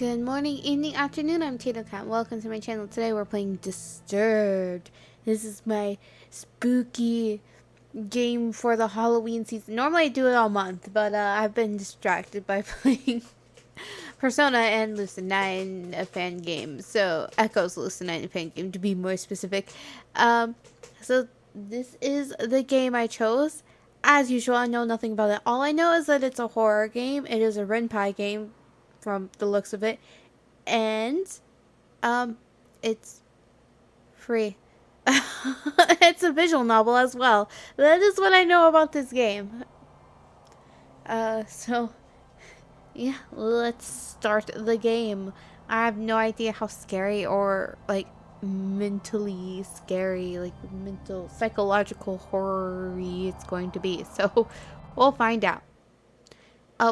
Good morning, evening, afternoon. I'm Tato Cat. Welcome to my channel. Today we're playing Disturbed. This is my spooky game for the Halloween season. Normally I do it all month, but I've been distracted by playing Persona and Lucid 9, a fan game. So Echo's Lucid 9, a fan game to be more specific. So this is the game I chose. As usual, I know nothing about it. All I know is that it's a horror game. It is a Renpai game from the looks of it, and it's free. It's a visual novel as well. That is what I know about this game. So yeah, let's start the game. I have no idea how scary or like mentally scary, like mental psychological horror it's going to be. So we'll find out.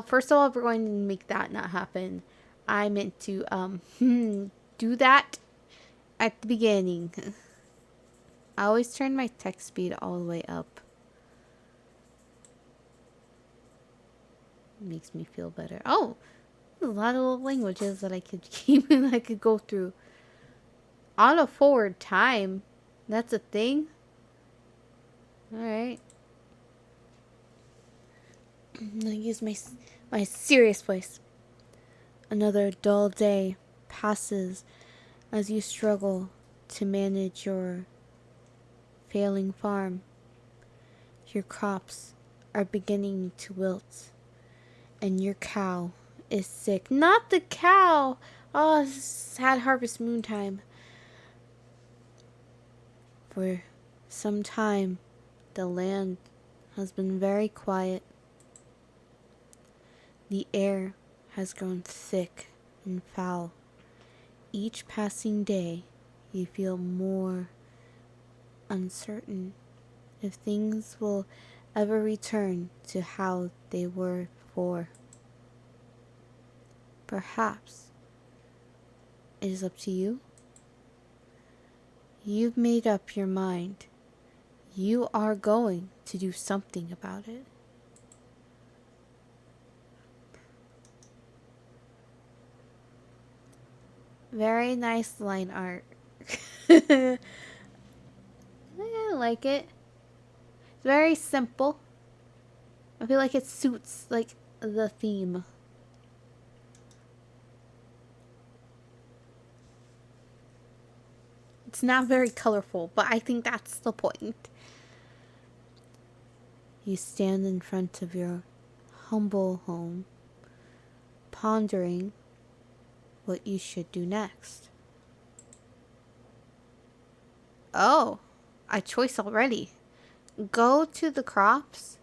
First of all, we're going to make that not happen. I meant to do that at the beginning. I always turn my text speed all the way up. It makes me feel better. Oh, there's a lot of little languages that I could keep and I could go through. Auto forward time. That's a thing. Alright. I'm gonna use my serious voice. Another dull day passes as you struggle to manage your failing farm. Your crops are beginning to wilt, and your cow is sick. Not the cow! Oh, sad harvest moon time. For some time, the land has been very quiet. The air has grown thick and foul. Each passing day, you feel more uncertain if things will ever return to how they were before. Perhaps it is up to you. You've made up your mind. You are going to do something about it. Very nice line art. I like it. It's very simple. I feel like it suits like the theme. It's not very colorful, but I think that's the point. You stand in front of your humble home, pondering what you should do next. Oh, a choice already. Go to the crops,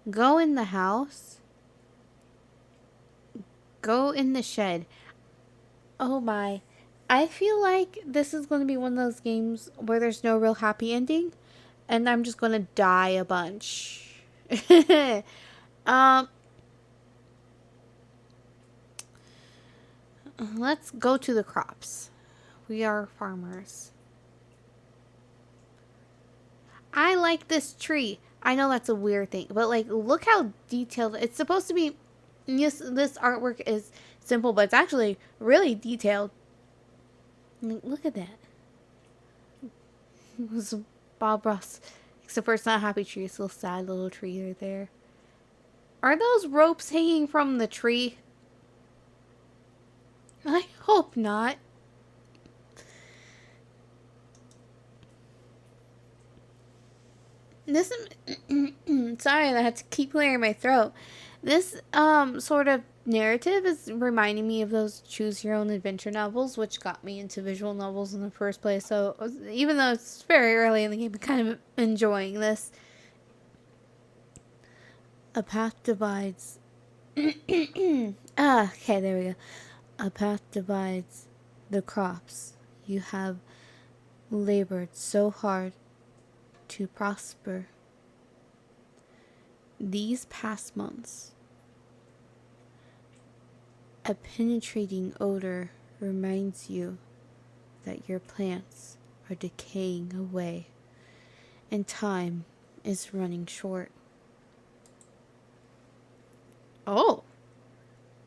go in the house, go in the shed. Oh my. I feel like this is going to be one of those games where there's no real happy ending, and I'm just going to die a bunch. um, let's go to the crops. We are farmers. I like this tree. I know that's a weird thing, but like, look how detailed it's supposed to be. Yes, this artwork is simple, but it's actually really detailed. Look at that. It was Bob Ross. Except for it's not a happy tree. It's a little sad little tree right there. Are those ropes hanging from the tree? I hope not. This sorry, I had to keep clearing my throat. This sort of narrative is reminding me of those choose your own adventure novels, which got me into visual novels in the first place. So even though it's very early in the game, I'm kind of enjoying this. A path divides. Okay, there we go. A path divides the crops you have labored so hard to prosper. These past months, a penetrating odor reminds you that your plants are decaying away and time is running short. Oh,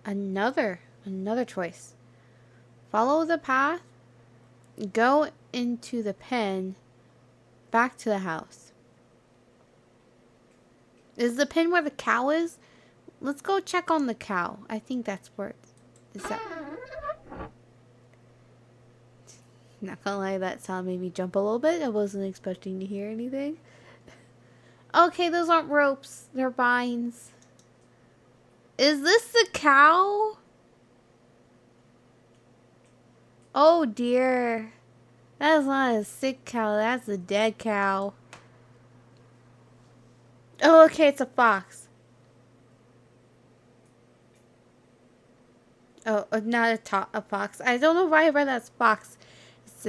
another choice. Follow the path. Go into the pen. Back to the house. Is the pen where the cow is? Let's go check on the cow. I think that's where it is. That... Not gonna lie, that sound made me jump a little bit. I wasn't expecting to hear anything. Okay, those aren't ropes. They're vines. Is this the cow? Oh dear. That is not a sick cow. That's a dead cow. Oh, okay, it's a fox. Oh, not a fox. I don't know why I read that's fox. It's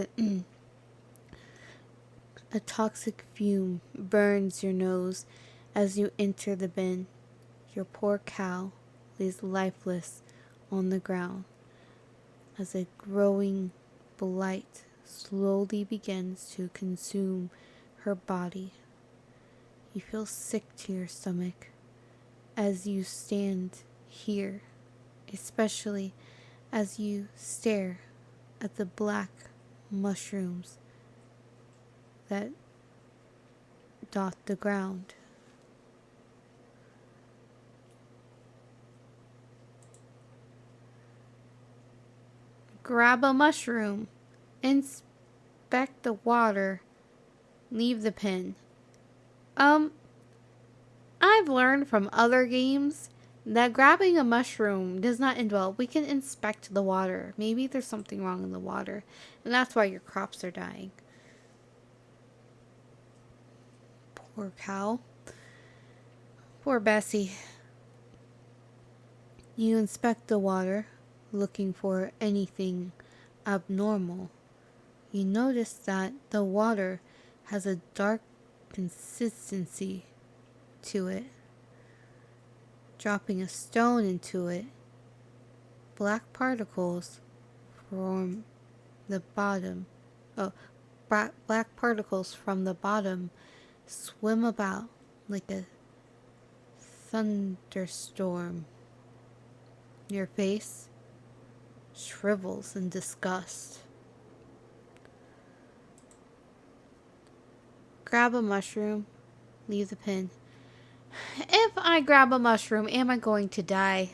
a toxic fume burns your nose as you enter the bin. Your poor cow lays lifeless on the ground as a growing blight slowly begins to consume her body. You feel sick to your stomach as you stand here, especially as you stare at the black mushrooms that dot the ground. Grab a mushroom. Inspect the water. Leave the pen. I've learned from other games that grabbing a mushroom does not end well. We can inspect the water. Maybe there's something wrong in the water, and that's why your crops are dying. Poor cow. Poor Bessie. You inspect the water, looking for anything abnormal. You notice that the water has a dark consistency to it. Dropping a stone into it, black particles from the bottom. Black particles from the bottom swim about like a thunderstorm. Your face shrivels in disgust. Grab a mushroom. Leave the pen. If I grab a mushroom, am I going to die?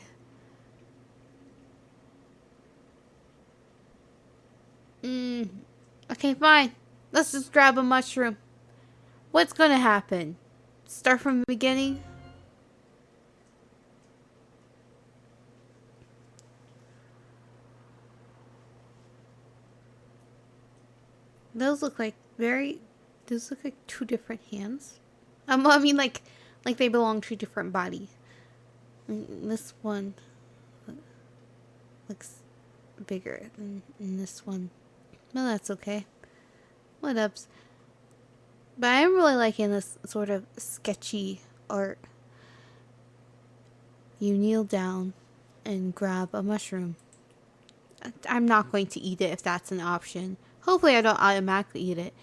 Okay, fine. Let's just grab a mushroom. What's gonna happen? Start from the beginning? Those look like two different hands. I mean, like they belong to a different body. This one looks bigger than this one. No, that's okay. What ups? But I'm really liking this sort of sketchy art. You kneel down and grab a mushroom. I'm not going to eat it if that's an option. Hopefully I don't automatically eat it.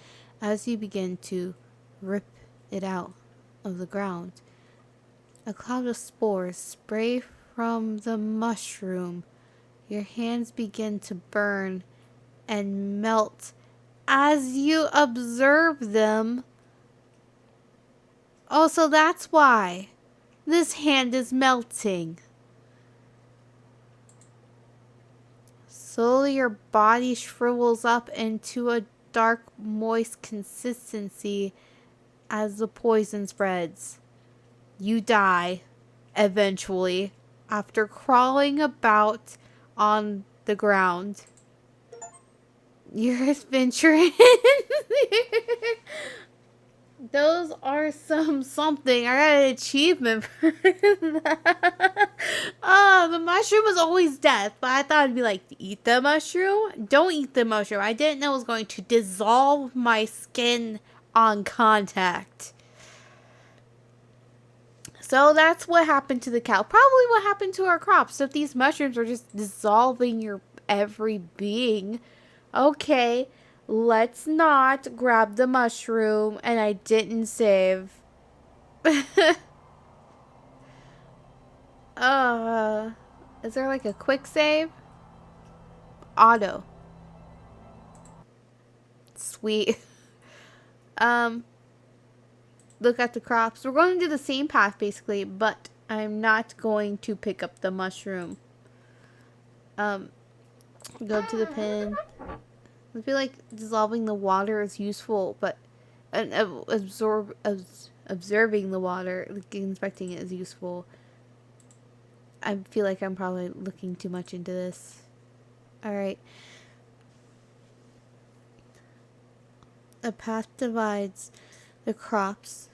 As you begin to rip it out of the ground, a cloud of spores spray from the mushroom. Your hands begin to burn and melt as you observe them. Oh, so that's why this hand is melting. Slowly your body shrivels up into a dark, moist consistency as the poison spreads. You die, eventually, after crawling about on the ground. Your adventure Those are something. I got an achievement for that. Oh, the mushroom was always death, but I thought it'd be like, eat the mushroom? Don't eat the mushroom. I didn't know it was going to dissolve my skin on contact. So that's what happened to the cow. Probably what happened to our crops. If these mushrooms are just dissolving your every being. Okay, let's not grab the mushroom. And I didn't save. Is there like a quick save? auto. Sweet. Look at the crops. We're going to do the same path basically, but I'm not going to pick up the mushroom. Go to the pen. I feel like dissolving the water is useful, but observing the water, like inspecting it is useful. I feel like I'm probably looking too much into this. Alright. A path divides the crops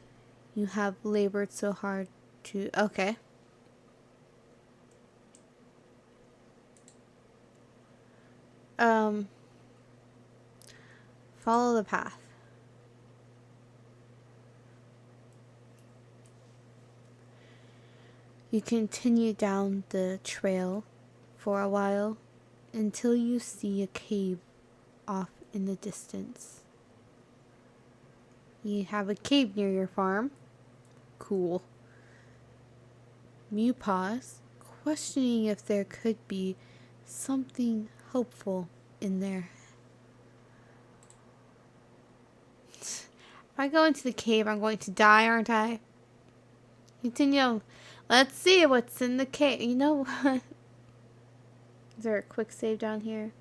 you have labored so hard to... Okay. Follow the path. You continue down the trail for a while until you see a cave off in the distance. You have a cave near your farm. Cool. You pause, questioning if there could be something hopeful in there. If I go into the cave, I'm going to die, aren't I? Continue. Let's see what's in the cave. You know what? Is there a quick save down here?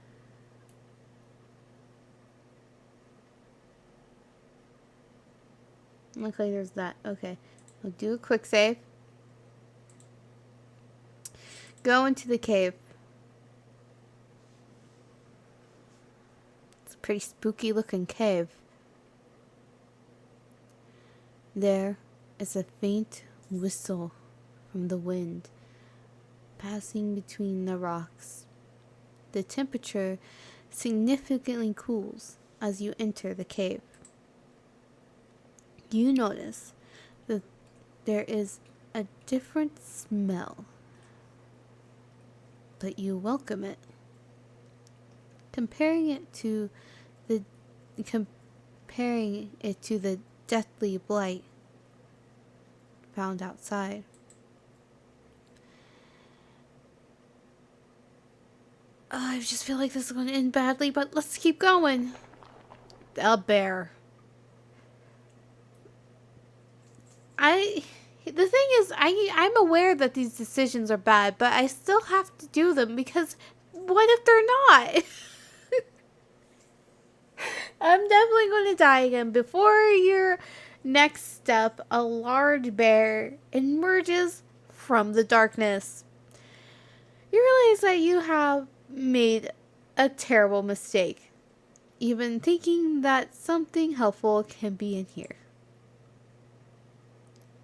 Looks like there's that. Okay. I'll do a quick save. Go into the cave. It's a pretty spooky looking cave. There is a faint whistle from the wind passing between the rocks. The temperature significantly cools as you enter the cave. You notice that there is a different smell, but you welcome it. Comparing it to the deathly blight found outside. I just feel like this is going to end badly, but let's keep going. A bear. The thing is, I'm aware that these decisions are bad, but I still have to do them because what if they're not? I'm definitely going to die again. Before your next step, a large bear emerges from the darkness. You realize that you have made a terrible mistake, even thinking that something helpful can be in here.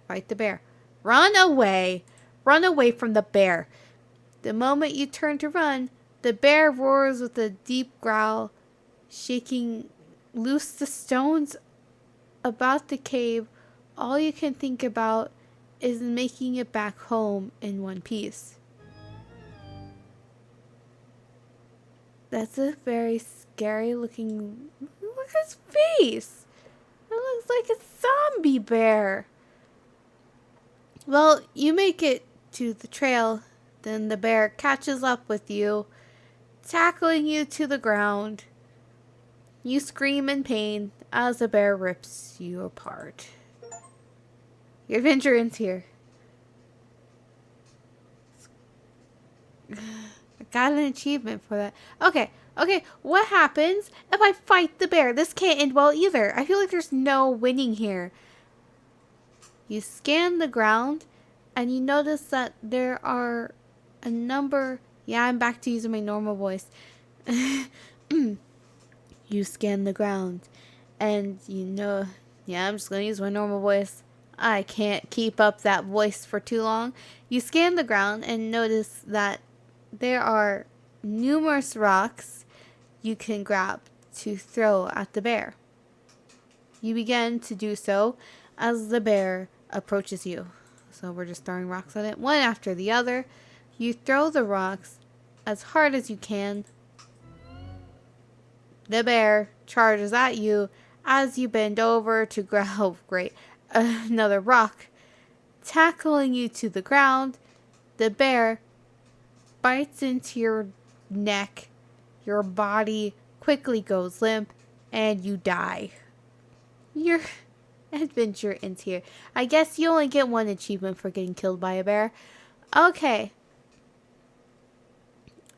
Fight the bear. Run away! Run away from the bear. The moment you turn to run, the bear roars with a deep growl, shaking loose the stones about the cave. All you can think about is making it back home in one piece. That's a very scary looking... Look at his face! It looks like a zombie bear. Well, you make it to the trail, then the bear catches up with you, tackling you to the ground. You scream in pain as the bear rips you apart. Your adventure ends here. I got an achievement for that. Okay, what happens if I fight the bear? This can't end well either. I feel like there's no winning here. You scan the ground, and you notice that there are a number... Yeah, I'm back to using my normal voice. You scan the ground, and you know... Yeah, I'm just going to use my normal voice. I can't keep up that voice for too long. You scan the ground and notice that there are numerous rocks you can grab to throw at the bear. You begin to do so as the bear approaches you. So we're just throwing rocks at it, one after the other. You throw the rocks as hard as you can. The bear charges at you as you bend over to grab another rock. Tackling you to the ground, the bear bites into your neck your body quickly goes limp, and you die. Your adventure ends here. I guess you only get one achievement for getting killed by a bear. Okay.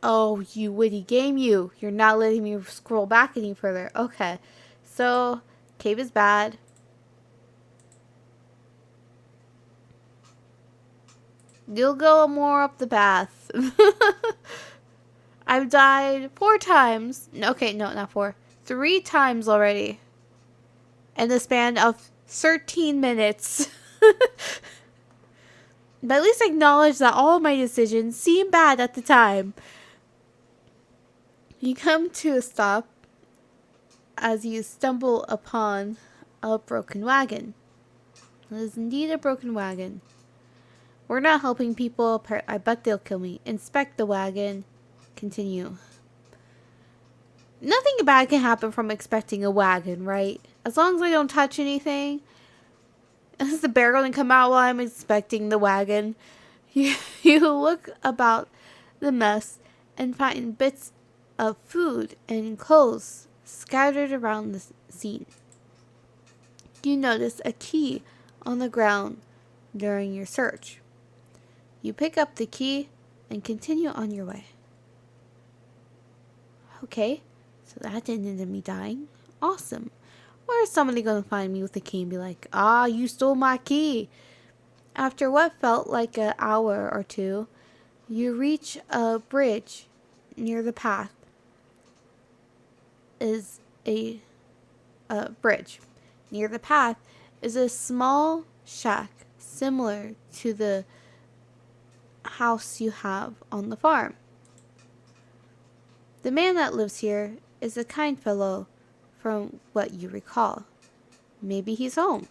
Oh, you witty game, you. You're not letting me scroll back any further. Okay. So, cave is bad. You'll go more up the path. I've died 4 times. Okay, no, not 4. 3 times already. In the span of 13 minutes. But at least acknowledge that all of my decisions seem bad at the time. You come to a stop as you stumble upon a broken wagon. It is indeed a broken wagon. We're not helping people. I bet they'll kill me. Inspect the wagon. Continue. Nothing bad can happen from inspecting a wagon, right? As long as I don't touch anything. Is the bear going to come out while I'm inspecting the wagon? You look about the mess and find bits of food and clothes scattered around the scene. You notice a key on the ground during your search. You pick up the key and continue on your way. Okay, so that didn't end in me dying. Awesome. Or is somebody going to find me with the key and be like, ah, you stole my key? After what felt like an hour or two, you reach a bridge near the path. Is a bridge. Near the path is a small shack similar to the house you have on the farm. The man that lives here is a kind fellow from what you recall. Maybe he's home.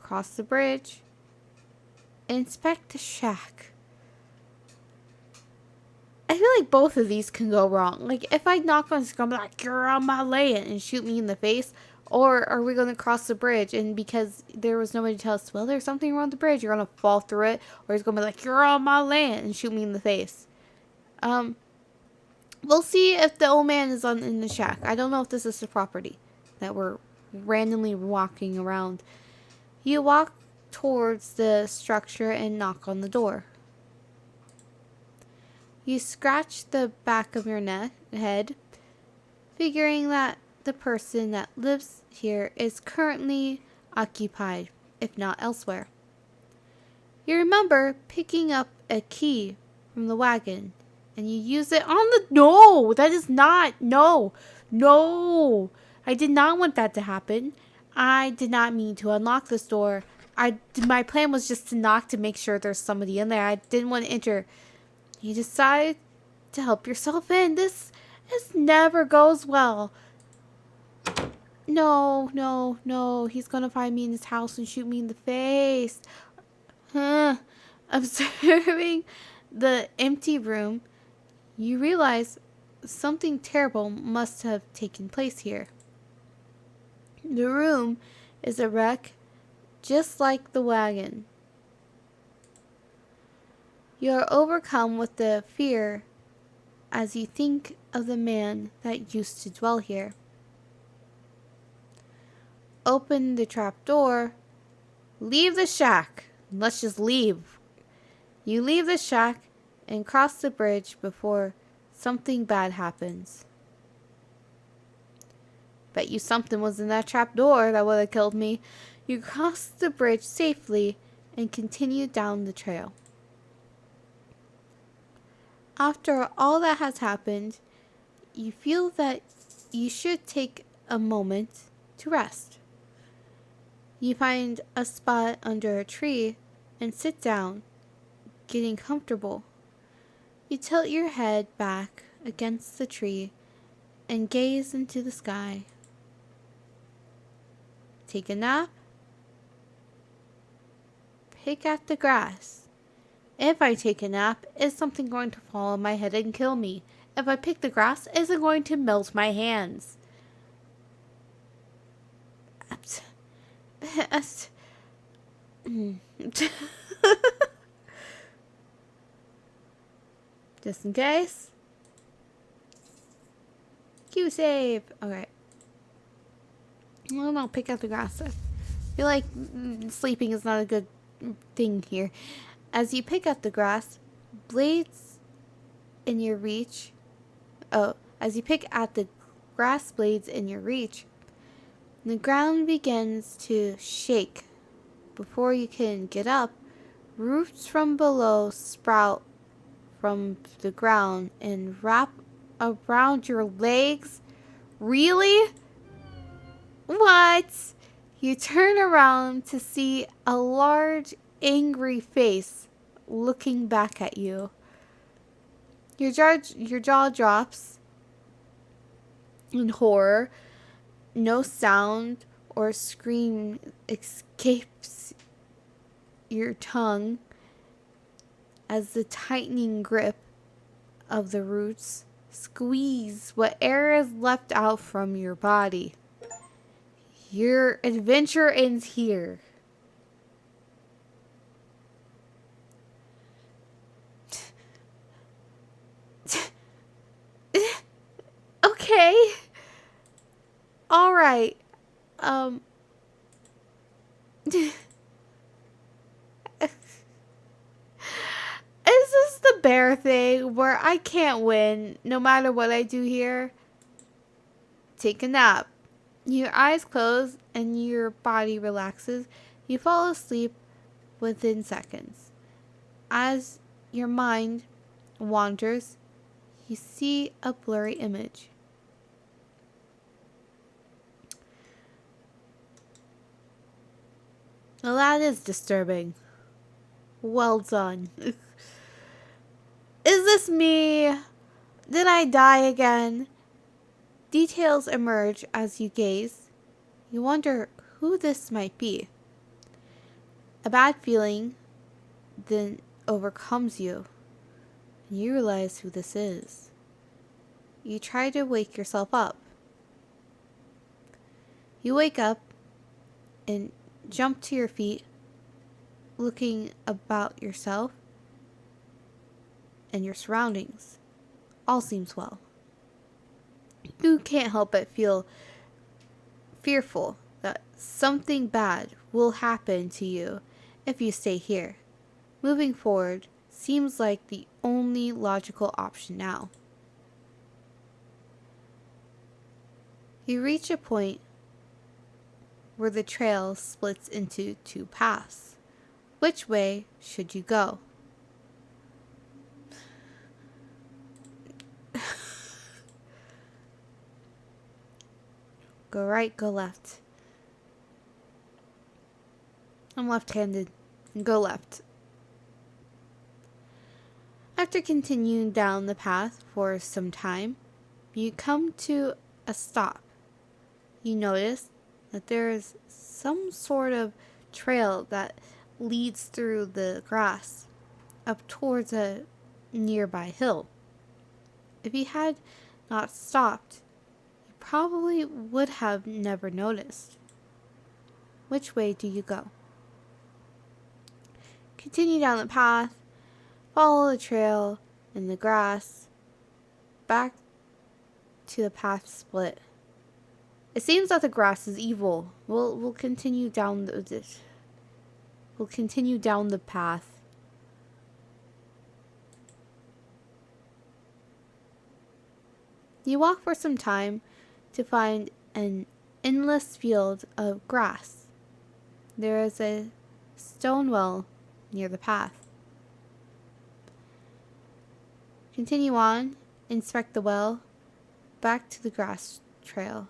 Cross the bridge. Inspect the shack. I feel like both of these can go wrong. Like, if I knock on his gun, I'm like, you're on my land, and shoot me in the face. Or are we going to cross the bridge, and because there was nobody to tell us, well, there's something wrong with the bridge, you're going to fall through it. Or he's going to be like, you're on my land, and shoot me in the face. We'll see if the old man is in the shack. I don't know if this is the property that we're randomly walking around. You walk towards the structure and knock on the door. You scratch the back of your head, figuring that the person that lives here is currently occupied, if not elsewhere. You remember picking up a key from the wagon, and you use it on the... No! That is not... No! No! I did not want that to happen. I did not mean to unlock this door. My plan was just to knock to make sure there's somebody in there. I didn't want to enter. You decide to help yourself in. This never goes well. No, no, no. He's going to find me in his house and shoot me in the face. Observing the empty room, you realize something terrible must have taken place here. The room is a wreck, just like the wagon. You are overcome with the fear as you think of the man that used to dwell here. Open the trap door. Leave the shack. Let's just leave. You leave the shack and cross the bridge before something bad happens. Bet you something was in that trap door that would have killed me. You cross the bridge safely and continue down the trail. After all that has happened, you feel that you should take a moment to rest. You find a spot under a tree and sit down, getting comfortable. You tilt your head back against the tree and gaze into the sky. Take a nap. Pick at the grass. If I take a nap, is something going to fall on my head and kill me? If I pick the grass, is it going to melt my hands? Just in case. Q save. Okay. Well, no, pick out the grass. I feel like sleeping is not a good thing here. As you pick up the grass, blades in your reach. Oh, as you pick at the grass blades in your reach, the ground begins to shake. Before you can get up, roots from below sprout from the ground and wrap around your legs. Really? What? You turn around to see a large, angry face looking back at you. Your jaw drops in horror. No sound or scream escapes your tongue as the tightening grip of the roots squeeze what air is left out from your body. Your adventure ends here. Okay. All right. Is this the bear thing where I can't win no matter what I do here? Take a nap. Your eyes close and your body relaxes. You fall asleep within seconds. As your mind wanders, you see a blurry image. Well, that is disturbing. Well done. Is this me? Did I die again? Details emerge as you gaze. You wonder who this might be. A bad feeling then overcomes you, and you realize who this is. You try to wake yourself up. You wake up and jump to your feet, looking about yourself and your surroundings. All seems well. You can't help but feel fearful that something bad will happen to you if you stay here. Moving forward seems like the only logical option now. You reach a point where the trail splits into two paths. Which way should you go? Go right, go left. I'm left-handed. Go left. After continuing down the path for some time, you come to a stop. You notice that there is some sort of trail that leads through the grass up towards a nearby hill. If you had not stopped, you probably would have never noticed. Which way do you go? Continue down the path, follow the trail in the grass, back to the path split. It seems that the grass is evil. We'll continue down the path. You walk for some time to find an endless field of grass. There is a stone well near the path. Continue on, inspect the well, back to the grass trail.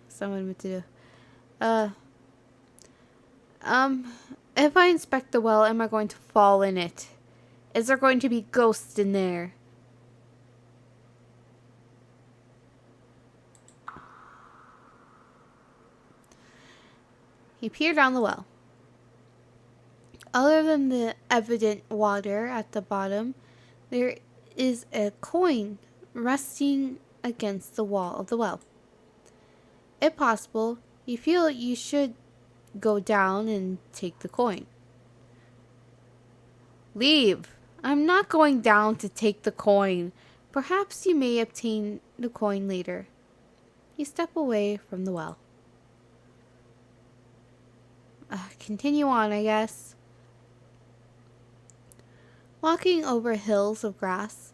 Someone what to do. If I inspect the well, am I going to fall in it? Is there going to be ghosts in there? You peer down the well. Other than the evident water at the bottom, there is a coin resting against the wall of the well. If possible, you feel you should go down and take the coin. Leave. I'm not going down to take the coin. Perhaps you may obtain the coin later. You step away from the well. Continue on, I guess. Walking over hills of grass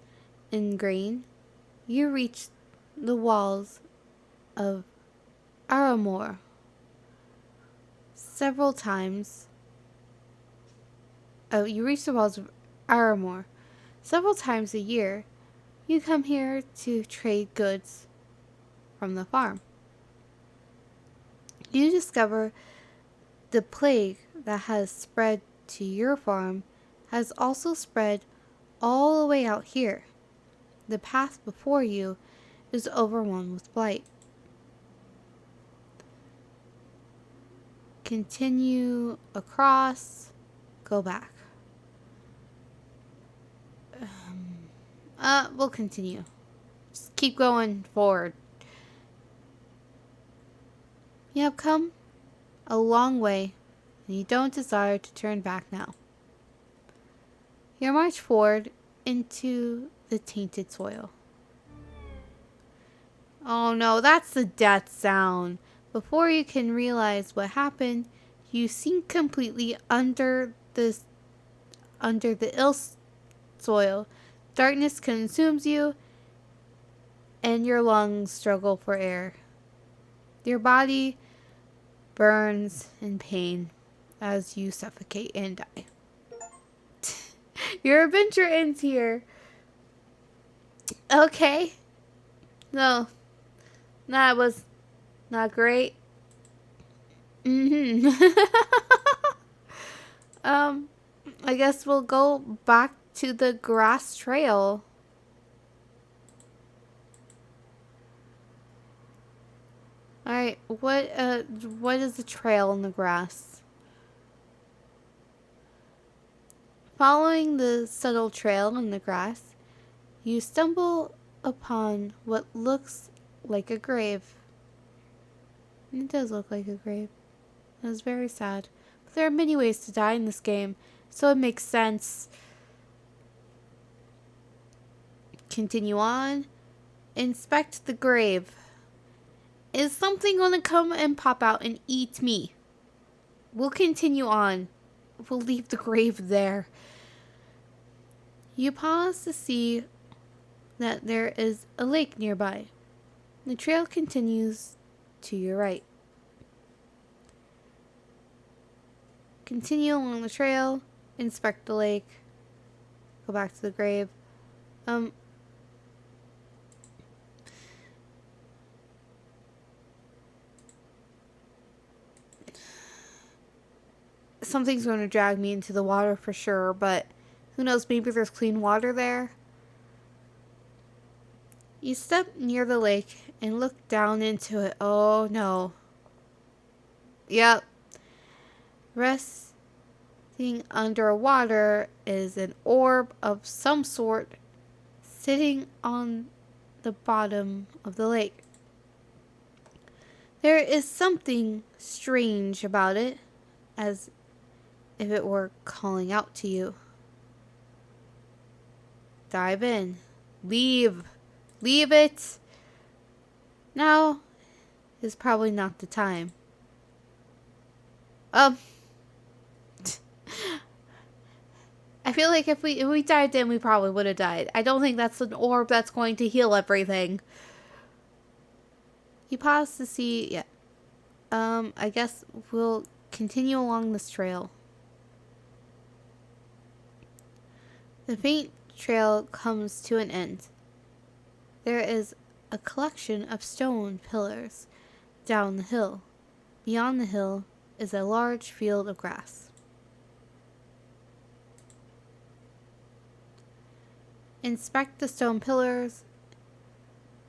and grain, you reach the walls of Aramor. Several times. You reach the walls of Aramor. Several times a year, you come here to trade goods from the farm. You discover the plague that has spread to your farm has also spread all the way out here. The path before you is overrun with blight. Continue across, go back. We'll continue. Just keep going forward. You have come a long way, and you don't desire to turn back now. You march forward into the tainted soil. Oh no, that's the death sound. Before you can realize what happened, you sink completely under the ill soil. Darkness consumes you, and your lungs struggle for air. Your body burns in pain as you suffocate and die. Your adventure ends here. Okay. No. That was not great. I guess we'll go back to the grass trail. Alright, what is the trail in the grass? Following the subtle trail in the grass, you stumble upon what looks like a grave. It does look like a grave. It is very sad. But there are many ways to die in this game, so it makes sense. Continue on. Inspect the grave. Is something gonna come and pop out and eat me? We'll continue on. We'll leave the grave there. You pause to see that there is a lake nearby. The trail continues to your right. Continue along the trail, inspect the lake, go back to the grave. Something's going to drag me into the water for sure, but who knows, maybe there's clean water there. You step near the lake and look down into it. Oh no. Yep. Resting underwater is an orb of some sort sitting on the bottom of the lake. There is something strange about it, as if it were calling out to you. Dive in. Leave. Leave it. Now is probably not the time. I feel like if we dived in, we probably would have died. I don't think that's an orb that's going to heal everything. You pause to see. Yeah. I guess we'll continue along this trail. The faint trail comes to an end. There is a collection of stone pillars down the hill. Beyond the hill is a large field of grass. Inspect the stone pillars.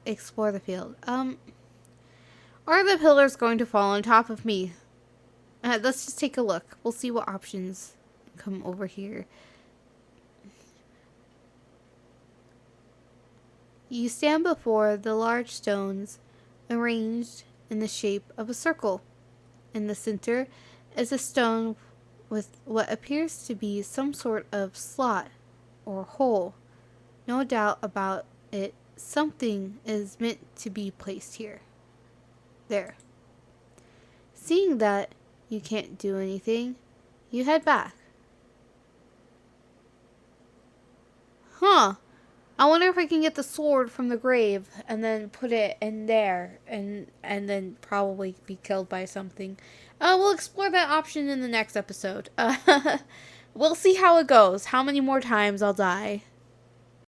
Explore the field. Are the pillars going to fall on top of me? Let's just take a look. We'll see what options come over here. You stand before the large stones arranged in the shape of a circle. In the center is a stone with what appears to be some sort of slot or hole. No doubt about it, something is meant to be placed here. There. Seeing that you can't do anything, you head back. Huh. I wonder if I can get the sword from the grave and then put it in there and then probably be killed by something. We'll explore that option in the next episode. We'll see how it goes. How many more times I'll die.